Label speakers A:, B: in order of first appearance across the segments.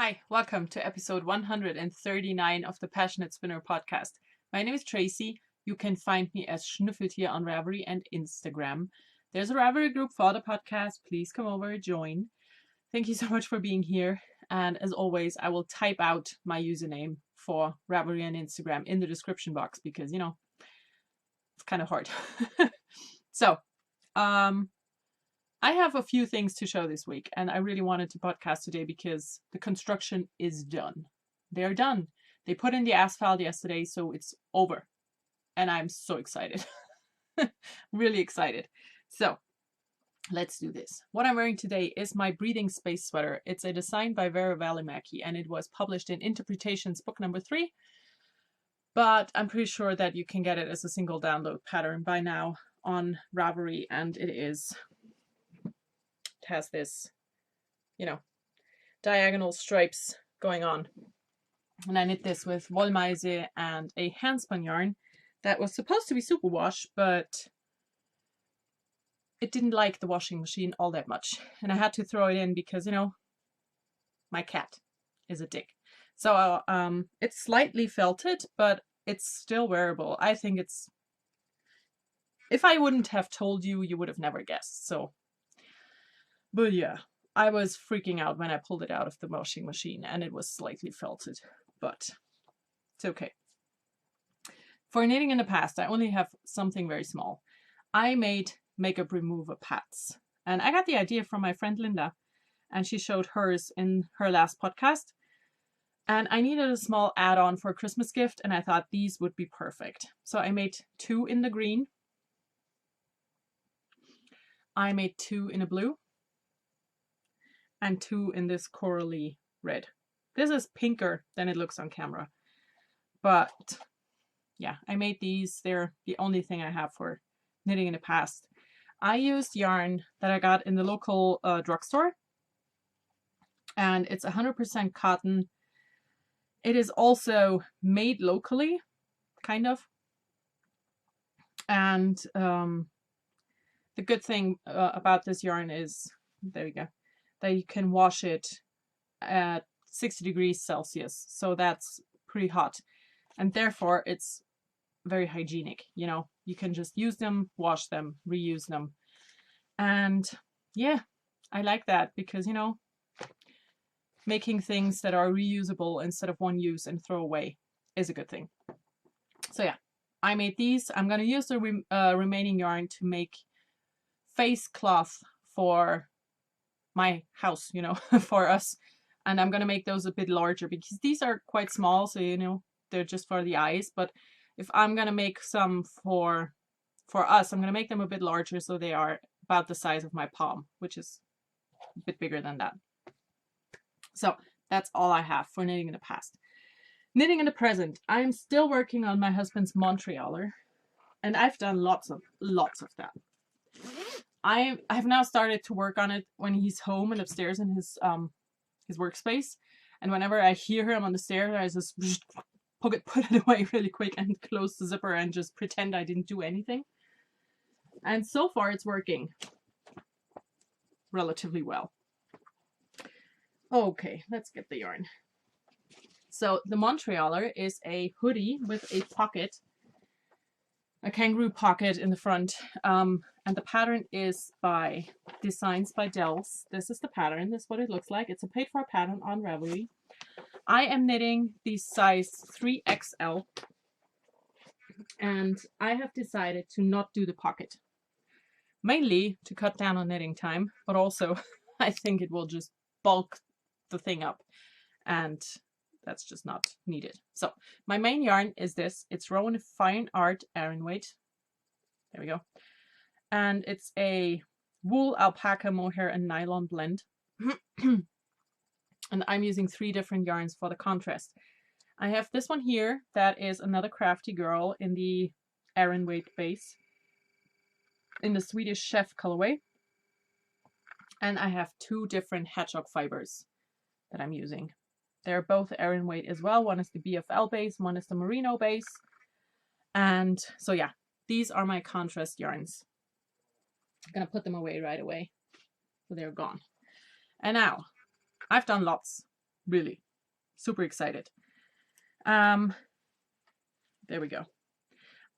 A: Hi, welcome to episode 139 of the Passionate Spinner podcast. My name is Tracy. You can find me as Schnüffeltier on Ravelry and Instagram. There's a Ravelry group for the podcast. Please come over, join. Thank you so much for being here. And as always, I will type out my username for Ravelry and Instagram in the description box because, it's kind of hard. So, I have a few things to show this week, and I really wanted to podcast today because the construction is done. They're done. They put in the asphalt yesterday, so it's over. And I'm so excited. Really excited. So, let's do this. What I'm wearing today is my Breathing Space sweater. It's a design by Vera Välimäki, and it was published in Interpretations book number 3. But I'm pretty sure that you can get it as a single download pattern by now on Ravelry, and it has this, diagonal stripes going on. And I knit this with Wollmeise and a handspun yarn that was supposed to be superwash, but it didn't like the washing machine all that much. And I had to throw it in because, my cat is a dick. So it's slightly felted, but it's still wearable. I think if I wouldn't have told you, you would have never guessed. So, but yeah, I was freaking out when I pulled it out of the washing machine and it was slightly felted, but it's okay. For knitting in the past, I only have something very small. I made makeup remover pads, and I got the idea from my friend Linda, and she showed hers in her last podcast. And I needed a small add-on for a Christmas gift, and I thought these would be perfect. So I made 2 in the green. I made 2 in a blue. And 2 in this corally red. This is pinker than it looks on camera. But yeah, I made these. They're the only thing I have for knitting in the past. I used yarn that I got in the local drugstore. And it's 100% cotton. It is also made locally, kind of. And the good thing about this yarn is, there we go, that you can wash it at 60 degrees Celsius. So that's pretty hot. And therefore it's very hygienic. You can just use them, wash them, reuse them. And yeah, I like that because, making things that are reusable instead of one use and throw away is a good thing. So yeah, I made these. I'm going to use the remaining yarn to make face cloth for my house, for us. And I'm going to make those a bit larger because these are quite small. So, they're just for the eyes. But if I'm going to make some for us, I'm going to make them a bit larger. So they are about the size of my palm, which is a bit bigger than that. So that's all I have for knitting in the past. Knitting in the present, I'm still working on my husband's Montrealer. And I've done lots of that. I've now started to work on it when he's home and upstairs in his workspace. And whenever I hear him on the stairs, I just put it away really quick and close the zipper and just pretend I didn't do anything. And so far it's working relatively well. Okay, let's get the yarn. So the Montrealer is a hoodie with a pocket, a kangaroo pocket in the front. And the pattern is by Designs by Dells. This is the pattern. This is what it looks like. It's a paid for pattern on Ravelry. I am knitting the size 3XL. And I have decided to not do the pocket. Mainly to cut down on knitting time, but also I think it will just bulk the thing up. And that's just not needed. So my main yarn is this. It's Rowan Fine Art Aran Weight. There we go. And it's a wool, alpaca, mohair, and nylon blend. And I'm using 3 different yarns for the contrast. I have this one here that is another Crafty Girl in the Aran Weight base, in the Swedish Chef colorway. And I have 2 different Hedgehog Fibers that I'm using. They're both Aran Weight as well. One is the BFL base, one is the Merino base. And so yeah, these are my contrast yarns. I'm going to put them away right away. So they're gone. And now, I've done lots. Really super excited. There we go.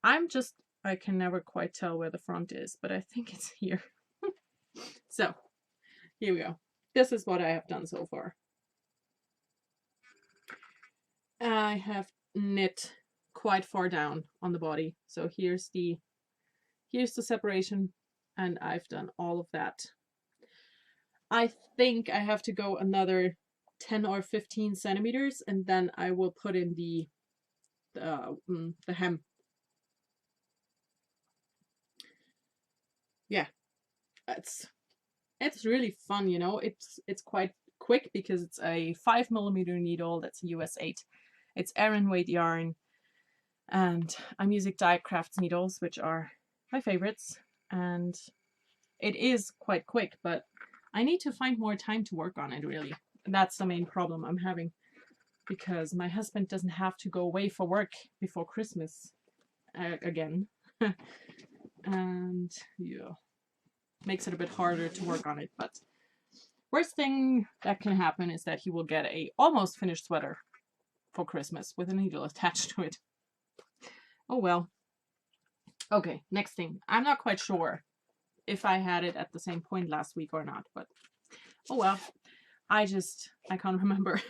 A: I can never quite tell where the front is, but I think it's here. So here we go. This is what I have done so far. I have knit quite far down on the body. So here's the separation, and I've done all of that. I think I have to go another 10 or 15 centimeters, and then I will put in the hem. Yeah, it's really fun, you know. It's quite quick because it's a 5mm needle. That's a US 8. It's Aran weight yarn, and I'm using Diecraft needles, which are my favorites, and it is quite quick, but I need to find more time to work on it, really. That's the main problem I'm having, because my husband doesn't have to go away for work before Christmas again. And yeah, makes it a bit harder to work on it. But worst thing that can happen is that he will get a almost finished sweater for Christmas with a needle attached to it. Oh well. Okay, next thing. I'm not quite sure if I had it at the same point last week or not, but oh well. I can't remember.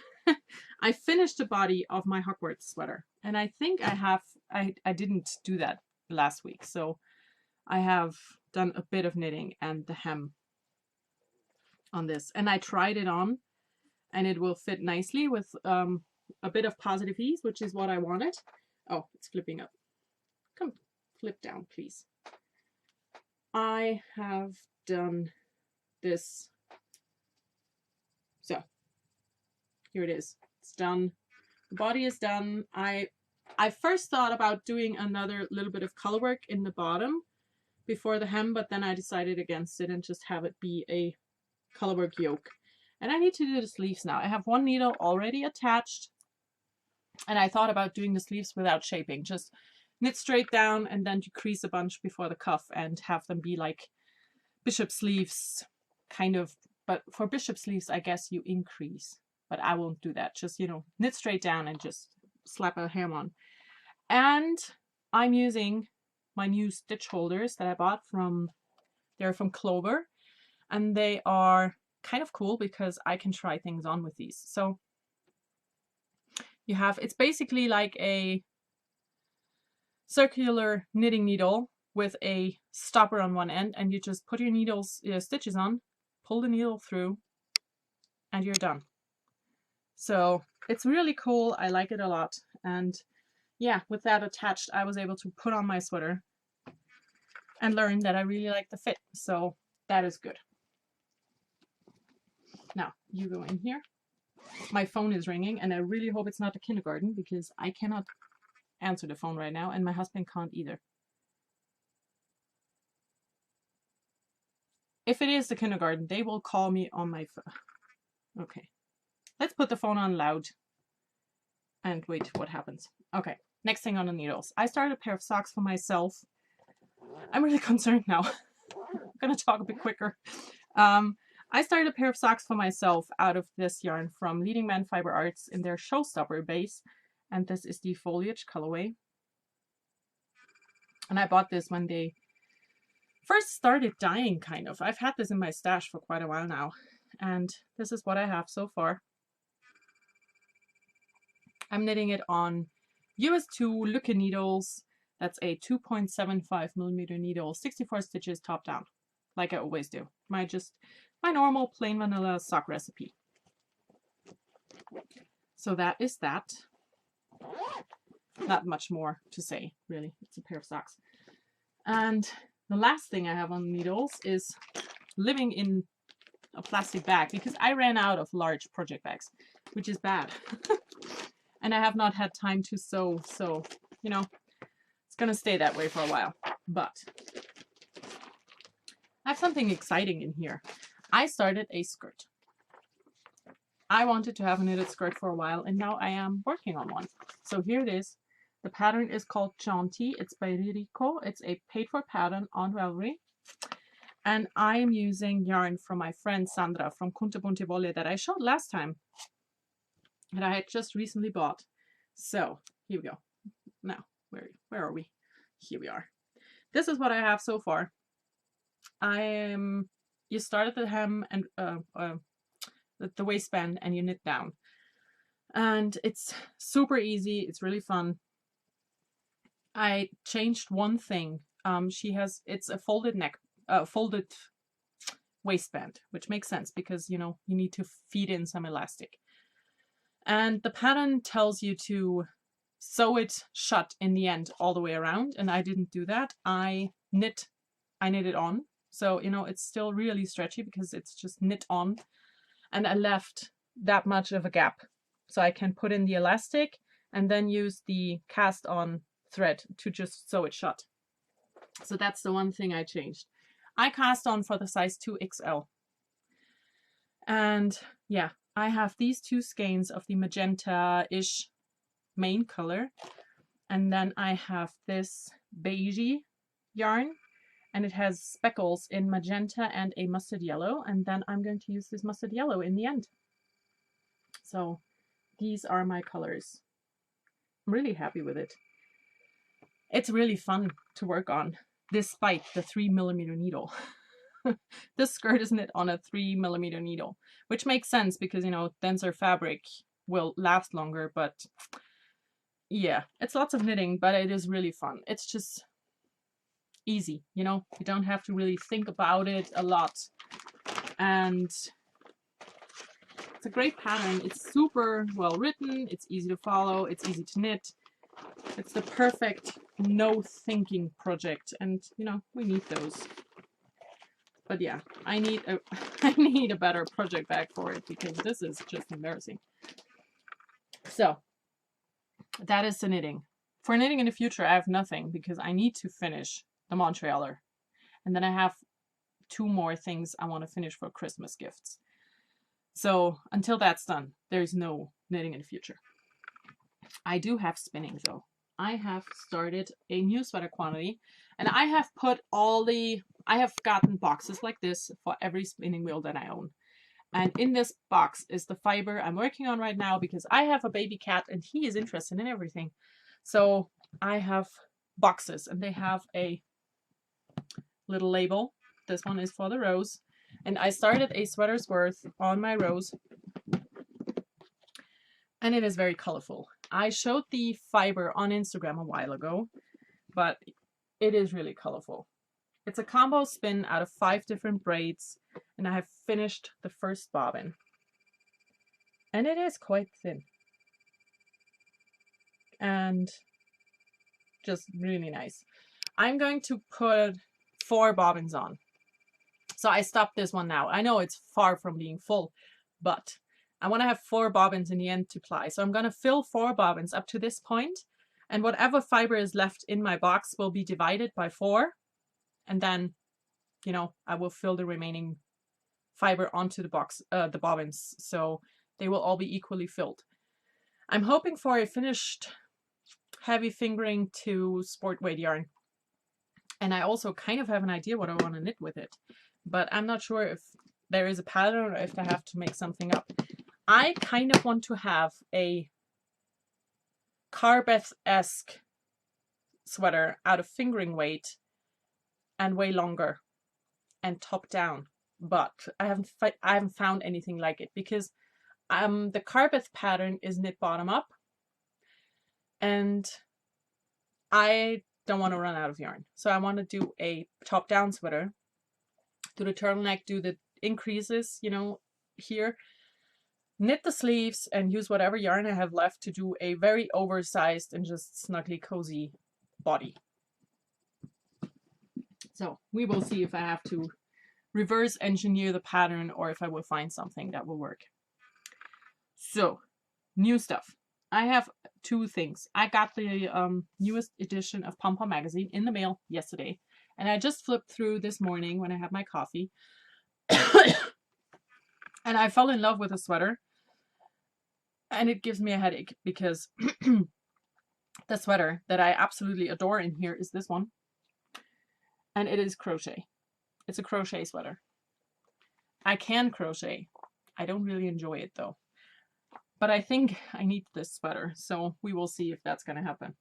A: I finished the body of my Hogwarts sweater, and I think I didn't do that last week, so I have done a bit of knitting and the hem on this, and I tried it on, and it will fit nicely with a bit of positive ease, which is what I wanted. Oh, it's flipping up. Come, flip down, please. I have done this. So here it is. It's done. The body is done. I first thought about doing another little bit of color work in the bottom before the hem, but then I decided against it and just have it be a color work yoke. And I need to do the sleeves now. I have one needle already attached, and I thought about doing the sleeves without shaping. Just knit straight down and then decrease a bunch before the cuff and have them be like bishop sleeves, kind of. But for bishop sleeves, I guess you increase, but I won't do that. Just, you know, knit straight down and just slap a hem on. And I'm using my new stitch holders that I bought they're from Clover, and they are kind of cool because I can try things on with these. So it's basically like a circular knitting needle with a stopper on one end, and you just put your stitches on, pull the needle through, and you're done. So it's really cool. I like it a lot. And yeah, with that attached, I was able to put on my sweater and learn that I really like the fit. So that is good. Now you go in here. My phone is ringing, and I really hope it's not the kindergarten, because I cannot answer the phone right now, and my husband can't either. If it is the kindergarten, they will call me on my phone. Okay. Let's put the phone on loud and wait what happens. Okay. Next thing on the needles. I started a pair of socks for myself. I'm really concerned now. I'm going to talk a bit quicker. I started a pair of socks for myself out of this yarn from Leading Man Fiber Arts in their Showstopper base. And this is the foliage colorway. And I bought this when they first started dyeing, kind of. I've had this in my stash for quite a while now, and this is what I have so far. I'm knitting it on US2 Lücke needles. That's a 2.75mm needle, 64 stitches top down, like I always do. My normal plain vanilla sock recipe. So that is that. Not much more to say, really. It's a pair of socks. And the last thing I have on needles is living in a plastic bag, because I ran out of large project bags, which is bad. And I have not had time to sew, so, you know, it's gonna stay that way for a while. But I have something exciting in here. I started a skirt. I wanted to have a knitted skirt for a while, and now I am working on one. So here it is. The pattern is called Jaunty. It's by Ririko. It's a paid-for pattern on Ravelry. And I'm using yarn from my friend Sandra from Kunterbunte Wolle that I showed last time. that I had just recently bought. So here we go. Now, where are we? Here we are. This is what I have so far. You start at the hem and the waistband and you knit down. And it's super easy. It's really fun. I changed one thing. It's a folded neck, folded waistband, which makes sense because, you know, you need to feed in some elastic. And the pattern tells you to sew it shut in the end all the way around. And I didn't do that. I knit it on. So, you know, it's still really stretchy because it's just knit on. And I left that much of a gap. So I can put in the elastic and then use the cast on thread to just sew it shut. So that's the one thing I changed. I cast on for the size 2XL. And yeah, I have these two skeins of the magenta-ish main color. And then I have this beigey yarn. And it has speckles in magenta and a mustard yellow. And then I'm going to use this mustard yellow in the end. So these are my colors. I'm really happy with it. It's really fun to work on, despite the 3mm needle. This skirt is knit on a 3mm needle, which makes sense because, you know, denser fabric will last longer. But yeah, it's lots of knitting, but it is really fun. It's just easy, you know, you don't have to really think about it a lot. And it's a great pattern. It's super well written. It's easy to follow. It's easy to knit. It's the perfect no thinking project. And, you know, we need those. But yeah, I need a better project bag for it because this is just embarrassing. So that is the knitting. For knitting in the future, I have nothing because I need to finish the Montrealer. And then I have 2 more things I want to finish for Christmas gifts. So until that's done, there's no knitting in the future. I do have spinning though. I have started a new sweater quantity and I have gotten boxes like this for every spinning wheel that I own. And in this box is the fiber I'm working on right now because I have a baby cat and he is interested in everything. So I have boxes and they have a little label. This one is for the rose. And I started a sweater's worth on my rose. And it is very colorful. I showed the fiber on Instagram a while ago, but it is really colorful. It's a combo spin out of 5 different braids, and I have finished the first bobbin. And it is quite thin. And just really nice. I'm going to put 4 bobbins on. So I stopped this one now. I know it's far from being full, but I want to have 4 bobbins in the end to ply. So I'm going to fill 4 bobbins up to this point, and whatever fiber is left in my box will be divided by 4. And then, you know, I will fill the remaining fiber onto the box, the bobbins, so they will all be equally filled. I'm hoping for a finished heavy fingering to sport weight yarn. And I also kind of have an idea what I want to knit with it, but I'm not sure if there is a pattern or if I have to make something up. I kind of want to have a Carbeth-esque sweater out of fingering weight and way longer and top down, but I haven't found anything like it because the Carbeth pattern is knit bottom up and I don't want to run out of yarn, so I want to do a top down sweater, do the turtleneck, do the increases, you know, here, knit the sleeves and use whatever yarn I have left to do a very oversized and just snugly cozy body. So we will see if I have to reverse engineer the pattern or if I will find something that will work. So, new stuff. I have 2 things. I got the newest edition of Pom Pom magazine in the mail yesterday, and I just flipped through this morning when I had my coffee. And I fell in love with a sweater, and it gives me a headache because the sweater that I absolutely adore in here is this one. And it is crochet. It's a crochet sweater. I can crochet. I don't really enjoy it though. But I think I need this sweater, so we will see if that's going to happen.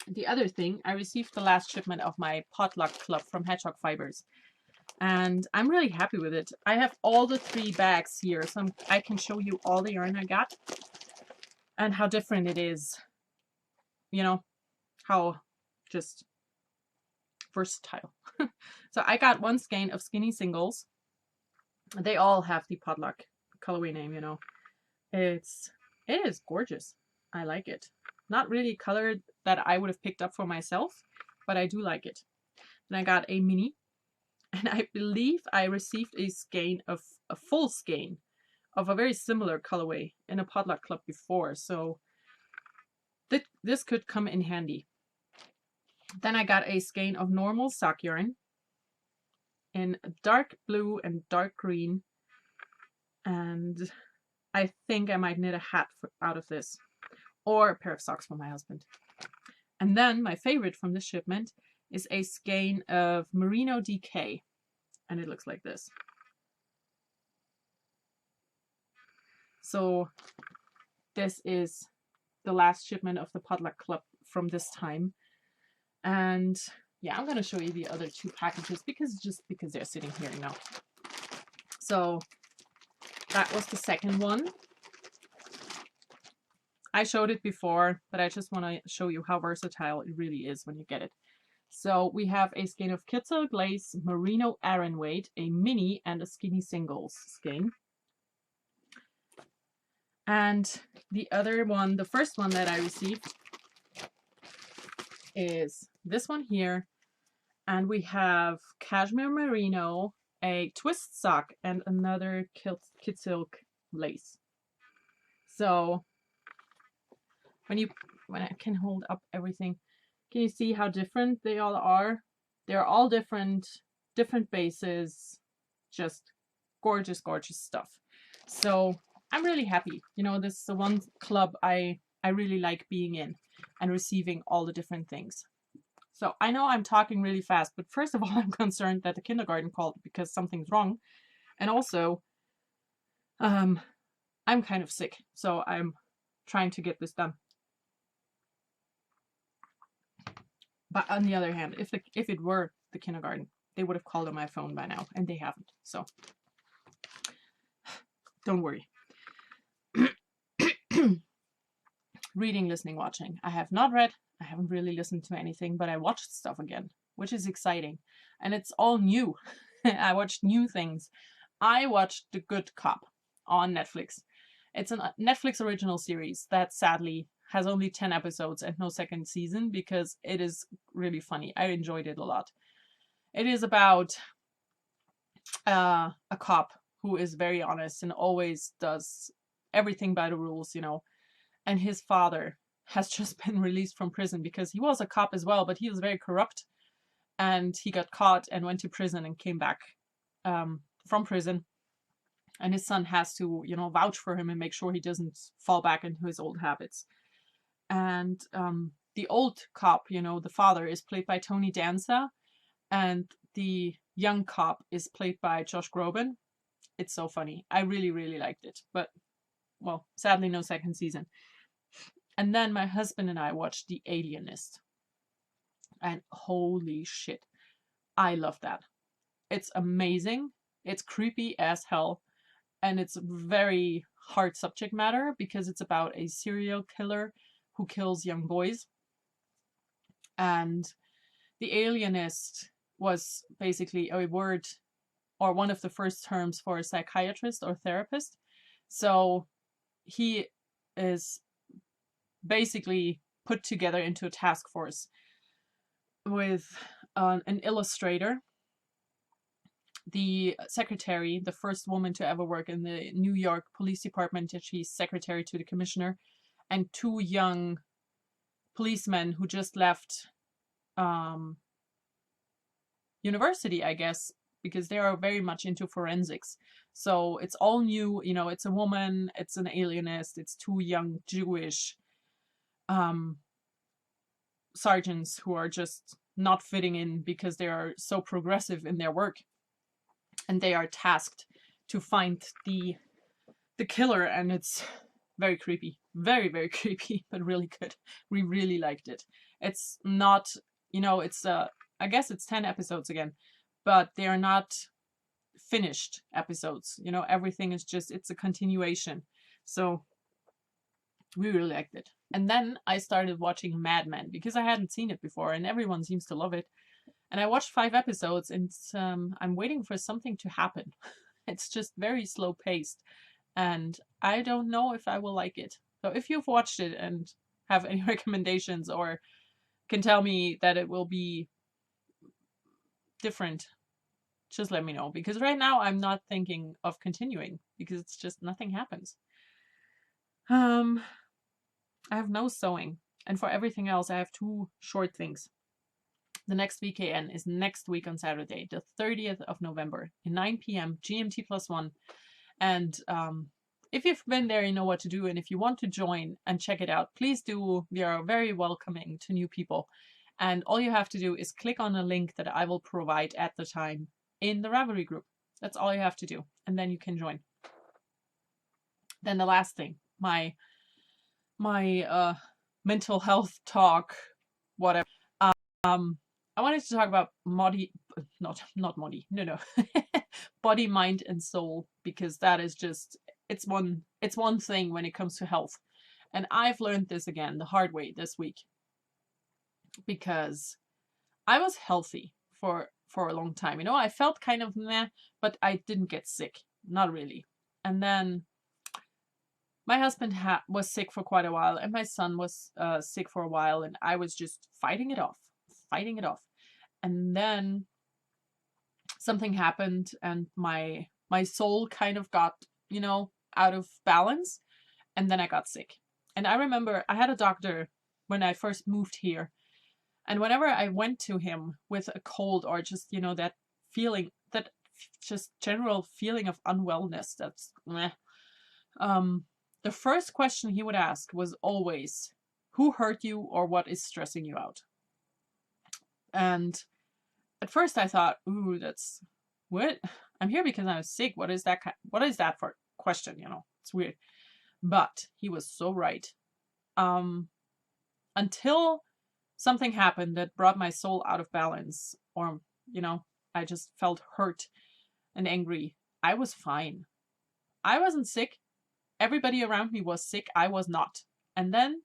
A: The other thing, I received the last shipment of my potluck club from Hedgehog Fibers, and I'm really happy with it. I have all the 3 bags here, so I can show you all the yarn I got and how different it is. You know, how just versatile. So I got 1 skein of skinny singles. They all have the potluck colorway name, you know. It is gorgeous. I like it. Not really color that I would have picked up for myself, but I do like it. Then I got a mini, and I believe I received a full skein of a very similar colorway in a potluck club before, so this could come in handy. Then I got a skein of normal sock yarn in dark blue and dark green, and I think I might knit a hat out of this, or a pair of socks for my husband. And then my favorite from this shipment is a skein of Merino DK, and it looks like this. So this is the last shipment of the potluck club from this time. And yeah, I'm going to show you the other 2 packages because they're sitting here now. So that was the second one. I showed it before, but I just want to show you how versatile it really is when you get it. So we have a skein of Kitzel Glaze Merino Aran weight, a mini, and a skinny singles skein. And the other one, the first one that I received, is this one here. And we have Cashmere Merino, a twist sock, and another Kitzel lace. So when I can hold up everything, can you see how different they all are? They're all different bases, just gorgeous, gorgeous stuff. So I'm really happy. You know, this is the one club I really like being in and receiving all the different things. So I know I'm talking really fast, but first of all, I'm concerned that the kindergarten called because something's wrong. And also, I'm kind of sick, so I'm trying to get this done. But on the other hand, if it were the kindergarten, they would have called on my phone by now, and they haven't. So don't worry. Reading, listening, watching. I have not read. I haven't really listened to anything, but I watched stuff again, which is exciting. And it's all new. I watched new things. I watched The Good Cop on Netflix. It's a Netflix original series that sadly has only 10 episodes and no second season because it is really funny. I enjoyed it a lot. It is about a cop who is very honest and always does everything by the rules, you know. And his father has just been released from prison because he was a cop as well, but he was very corrupt. And he got caught and went to prison and came back from prison. And his son has to, you know, vouch for him and make sure he doesn't fall back into his old habits. And the old cop, you know, the father, is played by Tony Danza. And the young cop is played by Josh Groban. It's so funny. I really, really liked it. But, well, sadly, no second season. And then my husband and I watched The Alienist. And holy shit, I love that. It's amazing. It's creepy as hell. And it's very hard subject matter because it's about a serial killer who kills young boys. And The Alienist was basically a word or one of the first terms for a psychiatrist or therapist. So he is basically put together into a task force with an illustrator, the secretary, the first woman to ever work in the New York Police Department, and she's secretary to the commissioner, and 2 young policemen who just left university, I guess, because they are very much into forensics. So it's all new, you know, it's a woman, it's an alienist, it's 2 young Jewish sergeants who are just not fitting in because they are so progressive in their work. And they are tasked to find the the killer, and it's very creepy, very, very creepy, but really good. We really liked it. It's not, you know, it's I guess it's 10 episodes again, but they are not finished episodes. You know, everything is just, it's a continuation. So we really liked it. And then I started watching Mad Men because I hadn't seen it before, and everyone seems to love it. And I watched 5 episodes, and I'm waiting for something to happen. It's just very slow paced, and I don't know if I will like it. So if you've watched it and have any recommendations or can tell me that it will be different, just let me know. Because right now I'm not thinking of continuing because it's just nothing happens. I have no sewing, and for everything else I have 2 short things. The next VKN is next week on Saturday, the 30th of November, at 9 p.m. GMT +1. And if you've been there, you know what to do. And if you want to join and check it out, please do. We are very welcoming to new people. And all you have to do is click on a link that I will provide at the time in the Ravelry group. That's all you have to do. And then you can join. Then the last thing, my mental health talk, whatever. I wanted to talk about body, mind, and soul, because that is just, it's one thing when it comes to health. And I've learned this again the hard way this week, because I was healthy for a long time. You know, I felt kind of meh, but I didn't get sick, not really. And then my husband was sick for quite a while, and my son was sick for a while, and I was just fighting it off. And then something happened, and my soul kind of got, you know, out of balance, and then I got sick. And I remember I had a doctor when I first moved here, and whenever I went to him with a cold or just, you know, that feeling, that just general feeling of unwellness, that's meh, the first question he would ask was always, who hurt you or what is stressing you out? And at first I thought, ooh, that's what? I'm here because I'm sick. What is that for question? You know, it's weird. But he was so right. Until something happened that brought my soul out of balance, or, you know, I just felt hurt and angry, I was fine. I wasn't sick. Everybody around me was sick. I was not. And then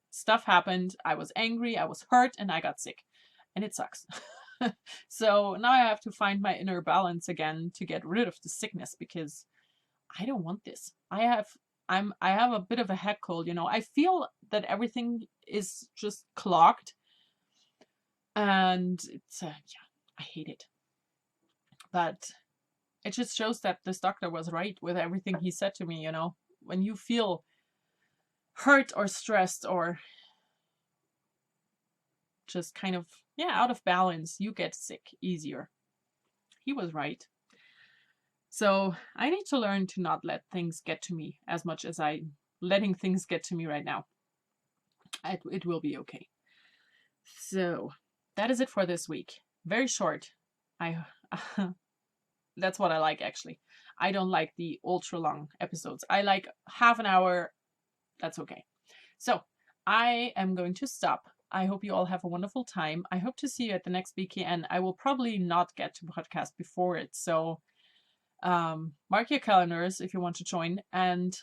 A: stuff happened. I was angry, I was hurt, and I got sick. And it sucks. So now I have to find my inner balance again to get rid of the sickness, because I don't want this. I have a bit of a head cold, you know. I feel that everything is just clogged, and it's yeah, I hate it. But it just shows that this doctor was right with everything he said to me, you know. When you feel hurt or stressed or just kind of, yeah, out of balance, you get sick easier. He was right. So I need to learn to not let things get to me as much as I'm letting things get to me right now. It will be okay. So that is it for this week. Very short. That's what I like, actually. I don't like the ultra long episodes. I like half an hour. That's okay. So I am going to stop. I hope you all have a wonderful time. I hope to see you at the next VKN. I will probably not get to podcast before it, so mark your calendars if you want to join, and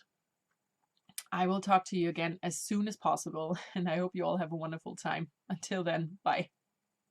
A: I will talk to you again as soon as possible. And I hope you all have a wonderful time. Until then, bye.